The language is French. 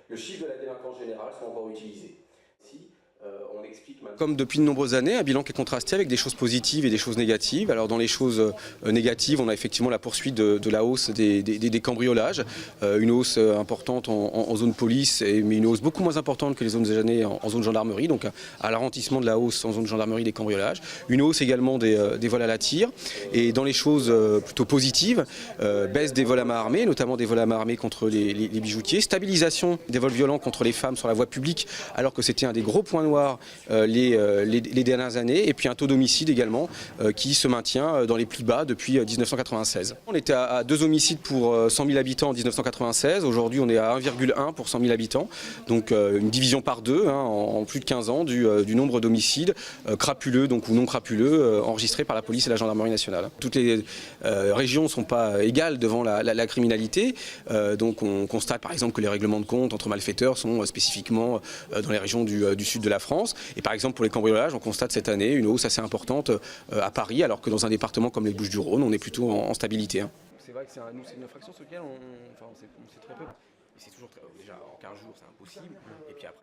Le chiffre de la délinquance générale sont encore utilisés. On explique maintenant... Comme depuis de nombreuses années, un bilan qui est contrasté avec des choses positives et des choses négatives. Alors dans les choses négatives, on a effectivement la poursuite de la hausse des cambriolages, une hausse importante en zone police, mais une hausse beaucoup moins importante que les autres années en zone gendarmerie, donc à l'alentissement de la hausse en zone gendarmerie des cambriolages. Une hausse également des vols à la tire. Et dans les choses plutôt positives, baisse des vols à main armée, notamment des vols à main armée contre les bijoutiers, stabilisation des vols violents contre les femmes sur la voie publique, alors que c'était un des gros points noirs les dernières années, et puis un taux d'homicide également qui se maintient dans les plus bas depuis 1996. On était à 2 homicides pour 100 000 habitants en 1996, aujourd'hui on est à 1,1 pour 100 000 habitants, donc une division par deux en plus de 15 ans du nombre d'homicides crapuleux donc, ou non crapuleux enregistrés par la police et la gendarmerie nationale. Toutes les régions ne sont pas égales devant la criminalité, donc on constate par exemple que les règlements de compte entre malfaiteurs sont spécifiquement dans les régions du sud de la France. Et par exemple pour les cambriolages, on constate cette année une hausse assez importante à Paris, alors que dans un département comme les Bouches-du-Rhône, on est plutôt en stabilité. C'est vrai que c'est une infraction sur laquelle on sait très peu. C'est toujours déjà en 15 jours, c'est impossible. Et puis après.